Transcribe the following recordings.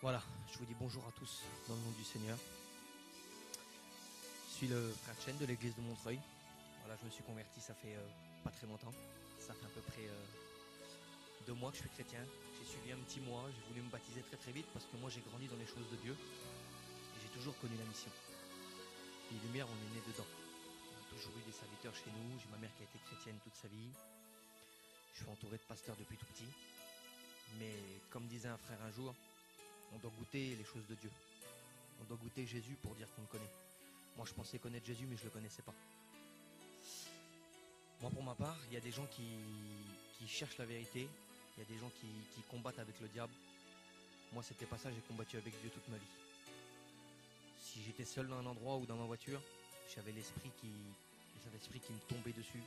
Voilà, je vous dis bonjour à tous dans le nom du Seigneur. Je suis le frère Chen de l'église de Montreuil. Voilà, je me suis converti, ça fait pas très longtemps. Ça fait à peu près 2 mois que je suis chrétien. J'ai suivi un petit mois, j'ai voulu me baptiser très très vite parce que moi j'ai grandi dans les choses de Dieu. Et j'ai toujours connu la mission. Les Lumières, on est né dedans. On a toujours eu des serviteurs chez nous. J'ai ma mère qui a été chrétienne toute sa vie. Je suis entouré de pasteurs depuis tout petit. Mais comme disait un frère un jour, on doit goûter les choses de Dieu. On doit goûter Jésus pour dire qu'on le connaît. Moi, je pensais connaître Jésus, mais je ne le connaissais pas. Moi, pour ma part, il y a des gens qui cherchent la vérité. Il y a des gens qui combattent avec le diable. Moi, c'était pas ça. J'ai combattu avec Dieu toute ma vie. Si j'étais seul dans un endroit ou dans ma voiture, j'avais le Saint-Esprit qui me tombait dessus.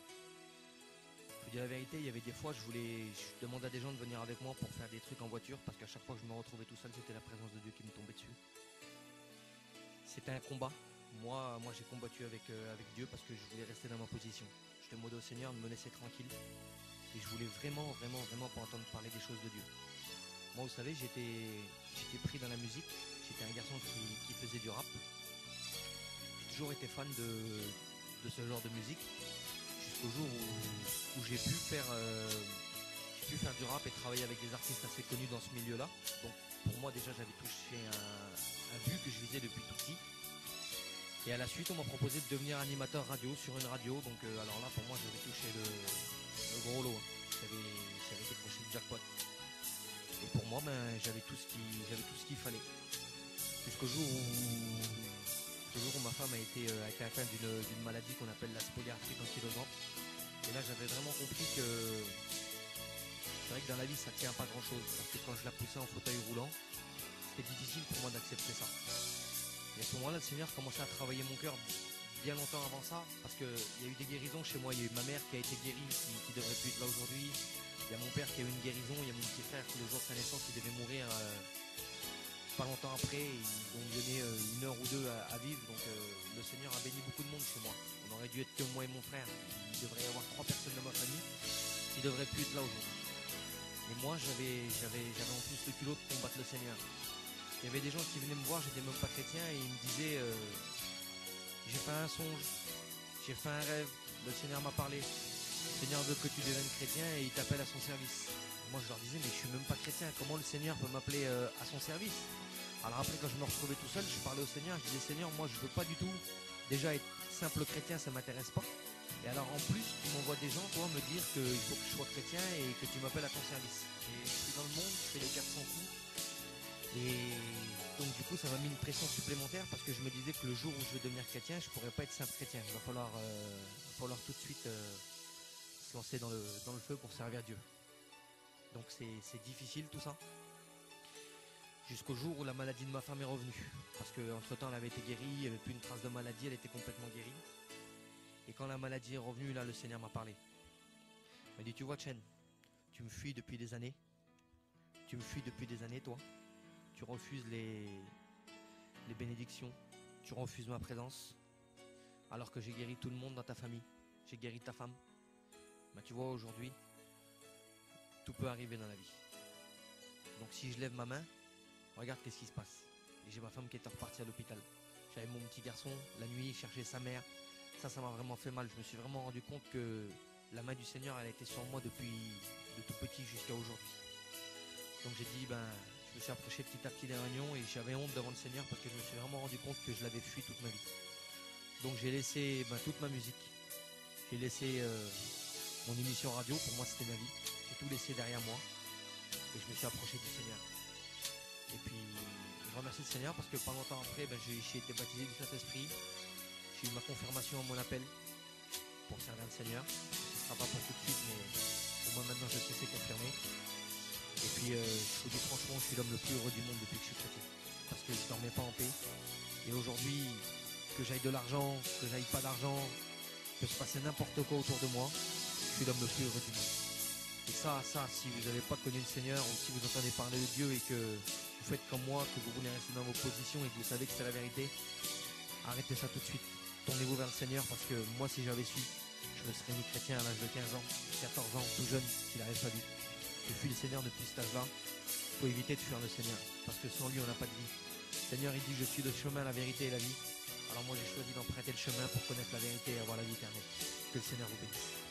Je vous dis la vérité, il y avait des fois, je demandais à des gens de venir avec moi pour faire des trucs en voiture, parce qu'à chaque fois que je me retrouvais tout seul, c'était la présence de Dieu qui me tombait dessus. C'était un combat. Moi j'ai combattu avec Dieu parce que je voulais rester dans ma position. Je demandais au Seigneur de me laisser tranquille. Et je voulais vraiment pas entendre parler des choses de Dieu. Moi, vous savez, j'étais pris dans la musique. J'étais un garçon qui faisait du rap. J'ai toujours été fan de ce genre de musique. Jusqu'au jour où j'ai pu faire du rap et travailler avec des artistes assez connus dans ce milieu-là. Donc pour moi déjà j'avais touché un but que je visais depuis tout petit. Et à la suite on m'a proposé de devenir animateur radio sur une radio. Donc alors là pour moi j'avais touché le gros lot. J'avais décroché le jackpot. Et pour moi j'avais tout ce qu'il fallait. Jusqu'au jour où ma femme a été atteinte d'une maladie qu'on appelle la spoliarthrite ankylosante. Et là j'avais vraiment compris que c'est vrai que dans la vie ça tient pas grand chose. Parce que quand je la poussais en fauteuil roulant, c'était difficile pour moi d'accepter ça. Et à ce moment-là, le Seigneur commençait à travailler mon cœur bien longtemps avant ça. Parce qu'il y a eu des guérisons chez moi. Il y a eu ma mère qui a été guérie, qui devrait plus être là aujourd'hui. Il y a mon père qui a eu une guérison. Il y a mon petit frère qui le jour de sa naissance, il devait mourir pas longtemps après. Ils ont donné 1 heure ou 2 à vivre. Donc le Seigneur a béni beaucoup de monde chez moi. On aurait dû être que moi et mon frère. Il devrait y avoir 3 personnes dans ma famille qui devraient plus être là aujourd'hui. Et moi, j'avais en plus le culot de combattre le Seigneur. Il y avait des gens qui venaient me voir, j'étais même pas chrétien, et ils me disaient j'ai fait un songe, j'ai fait un rêve, le Seigneur m'a parlé. Le Seigneur veut que tu deviennes chrétien et il t'appelle à son service. Moi, je leur disais, mais je suis même pas chrétien, comment le Seigneur peut m'appeler à son service? Alors après, quand je me retrouvais tout seul, je parlais au Seigneur, je disais, Seigneur, moi, je veux pas du tout déjà être simple chrétien, ça m'intéresse pas. Et alors en plus, tu m'envoies des gens, toi, me dire qu'il faut que je sois chrétien et que tu m'appelles à ton service. Et je suis dans le monde, je fais les 400 coups. Et donc du coup, ça m'a mis une pression supplémentaire parce que je me disais que le jour où je vais devenir chrétien, je pourrais pas être simple chrétien. Il va falloir tout de suite se lancer dans le feu pour servir Dieu. Donc c'est difficile tout ça. Jusqu'au jour où la maladie de ma femme est revenue. Parce qu'entre temps, elle avait été guérie, il n'y avait plus une trace de maladie, elle était complètement guérie. Et quand la maladie est revenue, là, le Seigneur m'a parlé. Il m'a dit, tu vois, Chen, tu me fuis depuis des années. Tu me fuis depuis des années, toi. Tu refuses les bénédictions. Tu refuses ma présence. Alors que j'ai guéri tout le monde dans ta famille. J'ai guéri ta femme. Ben, tu vois, aujourd'hui, tout peut arriver dans la vie. Donc si je lève ma main, regarde qu'est-ce qui se passe. Et j'ai ma femme qui est repartie à l'hôpital. J'avais mon petit garçon, la nuit, chercher sa mère. Ça m'a vraiment fait mal. Je me suis vraiment rendu compte que la main du Seigneur, elle a été sur moi depuis de tout petit jusqu'à aujourd'hui. Donc j'ai dit, je me suis approché petit à petit des réunions et j'avais honte devant le Seigneur parce que je me suis vraiment rendu compte que je l'avais fui toute ma vie. Donc j'ai laissé toute ma musique. J'ai laissé mon émission radio, pour moi c'était ma vie. J'ai tout laissé derrière moi et je me suis approché du Seigneur. Et puis je remercie le Seigneur parce que pas longtemps après, j'ai été baptisé du Saint-Esprit. J'ai eu ma confirmation à mon appel pour servir le Seigneur. Ce ne sera pas pour tout de suite, mais au moins maintenant je sais c'est confirmé. Et puis je vous dis franchement, je suis l'homme le plus heureux du monde depuis que je suis chrétien. Parce que je ne dormais pas en paix. Et aujourd'hui, que j'aille de l'argent, que j'aille pas d'argent, que se passer n'importe quoi autour de moi, je suis l'homme le plus heureux du monde. Et ça, si vous n'avez pas connu le Seigneur, ou si vous entendez parler de Dieu et que vous faites comme moi, que vous voulez rester dans vos positions et que vous savez que c'est la vérité, arrêtez ça tout de suite. Tournez-vous vers le Seigneur parce que moi, si j'avais su, je me serais mis chrétien à l'âge de 15 ans, 14 ans, tout jeune, s'il n'avait pas vu. Je fuis le Seigneur depuis cet âge-là. faut éviter de fuir le Seigneur, parce que sans lui, on n'a pas de vie. Le Seigneur, il dit, je suis le chemin, la vérité et la vie. Alors moi, j'ai choisi d'emprunter le chemin pour connaître la vérité et avoir la vie éternelle. Que le Seigneur vous bénisse.